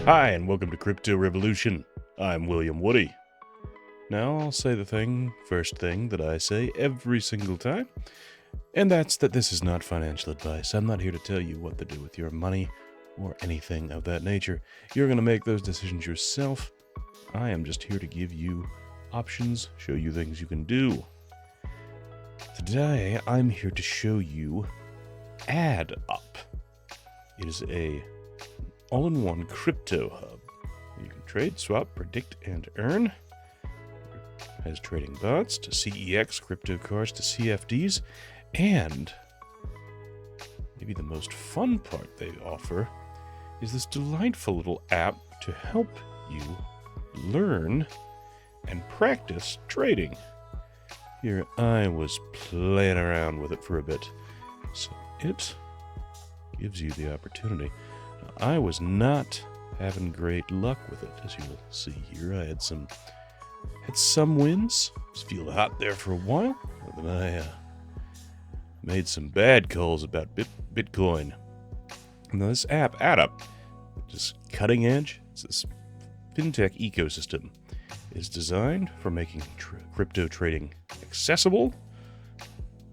Hi, and welcome to Crypto Revolution. I'm William Woody. Now, I'll say the first thing that I say every single time, and that's that this is not financial advice. I'm not here to tell you what to do with your money or anything of that nature. You're going to make those decisions yourself. I am just here to give you options, show you things you can do. Today, I'm here to show you AddUp. It is a all-in-one crypto hub. You can trade, swap, predict, and earn. It has trading bots to CEX, crypto cards to CFDs, and maybe the most fun part they offer is this delightful little app to help you learn and practice trading. Here I was playing around with it for a bit, so it gives you the opportunity. I was not having great luck with it, as you'll see here. I had some wins. Was feeling hot there for a while, but then I made some bad calls about Bitcoin. Now this app, AddUp, which is cutting edge. It's this fintech ecosystem. It's designed for making crypto trading accessible,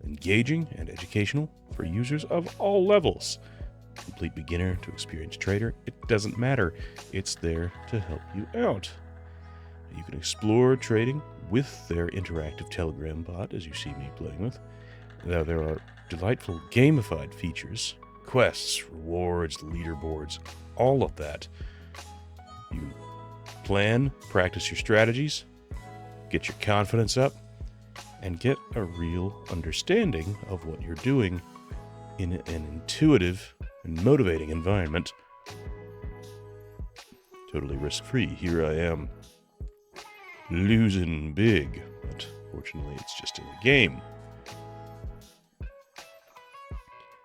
engaging, and educational for users of all levels. Complete beginner to experienced trader, it doesn't matter. It's there to help you out. You can explore trading with their interactive Telegram bot, as you see me playing with. Now, there are delightful gamified features, quests, rewards, leaderboards, all of that. You plan, practice your strategies, get your confidence up, and get a real understanding of what you're doing in an intuitive and motivating environment. Totally risk-free. Here I am, losing big, but fortunately it's just in the game.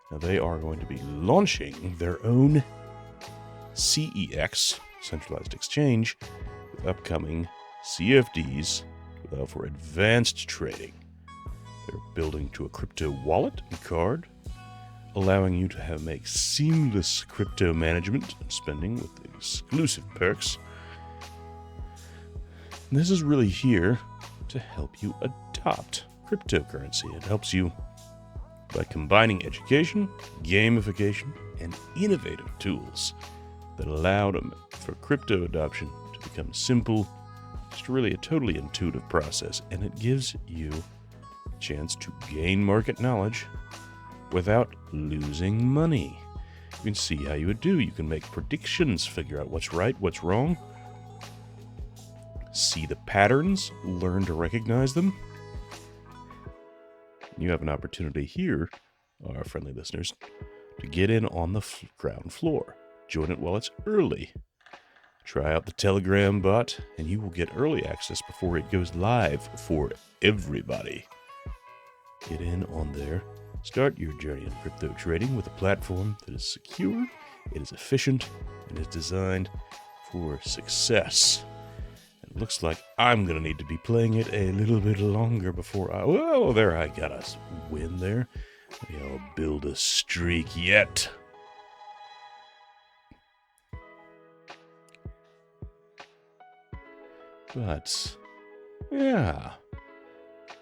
Now they are going to be launching their own CEX, centralized exchange, with upcoming CFDs for advanced trading. They're building to a crypto wallet and card, allowing you to make seamless crypto management and spending with exclusive perks. And this is really here to help you adopt cryptocurrency. It helps you by combining education, gamification, and innovative tools that allow for crypto adoption to become simple, just really a totally intuitive process, and it gives you a chance to gain market knowledge without losing money. You can see how you would do. You can make predictions, figure out what's right, what's wrong, see the patterns, learn to recognize them. You have an opportunity here, our friendly listeners, to get in on the ground floor. Join it while it's early. Try out the Telegram bot, and you will get early access before it goes live for everybody. Get in on there. Start your journey in crypto trading with a platform that is secure, it is efficient, and is designed for success. It looks like I'm going to need to be playing it a little bit longer before there I got a win there. Maybe I'll build a streak yet. But, yeah.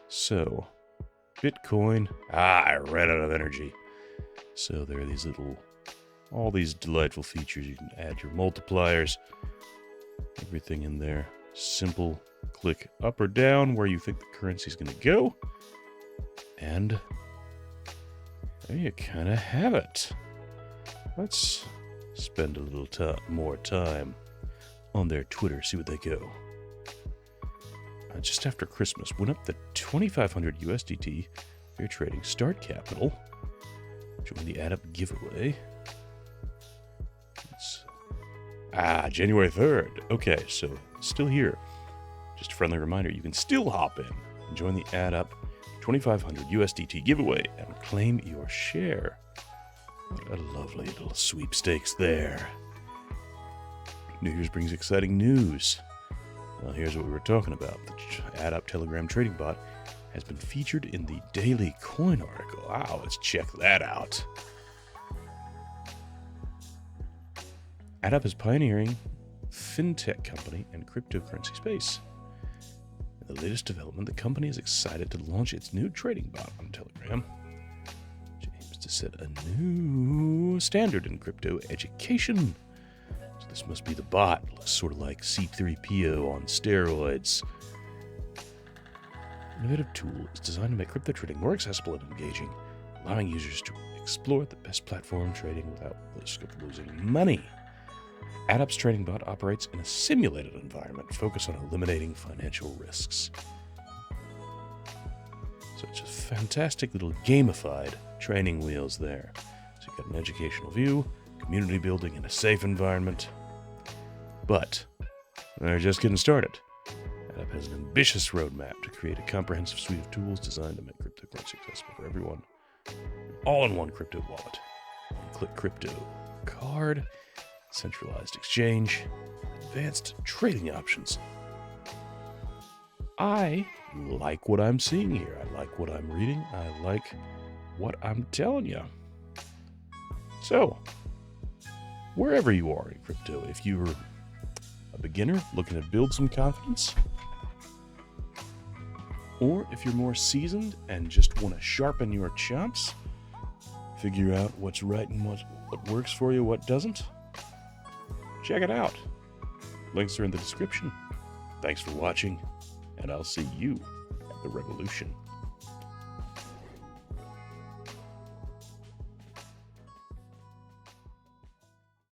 So, Bitcoin, I ran out of energy. So there are all these delightful features. You can add your multipliers, everything in there. Simple, click up or down where you think the currency is going to go. And there you kind of have it. Let's spend a little more time on their Twitter, see what they go. Just after Christmas, went up to 2,500 USDT for your trading start capital. Join the AddUp giveaway. January 3rd. Okay, so still here. Just a friendly reminder, you can still hop in and join the AddUp 2,500 USDT giveaway and claim your share. What a lovely little sweepstakes there. New Year's brings exciting news. Well, here's what we were talking about. The AddUp Telegram Trading Bot has been featured in the Daily Coin article. Wow, let's check that out. AddUp is pioneering fintech company in cryptocurrency space. In the latest development, the company is excited to launch its new trading bot on Telegram, which aims to set a new standard in crypto education. So this must be the bot. Looks sort of like C3PO on steroids. Innovative tool is designed to make crypto trading more accessible and engaging, allowing users to explore the best platform trading without risk of losing money. AddUp's trading bot operates in a simulated environment focused on eliminating financial risks. So it's a fantastic little gamified training wheels there. So you've got an educational view, community building in a safe environment. But they're just getting started. AddUp has an ambitious roadmap to create a comprehensive suite of tools designed to make cryptocurrency accessible for everyone. All-in-one crypto wallet, one-click crypto card, centralized exchange, advanced trading options. I like what I'm seeing here. I like what I'm reading. I like what I'm telling you. So, wherever you are in crypto, if you're a beginner looking to build some confidence, or if you're more seasoned and just want to sharpen your chops, figure out what's right and what works for you, what doesn't, check it out. Links are in the description. Thanks for watching, and I'll see you at the revolution.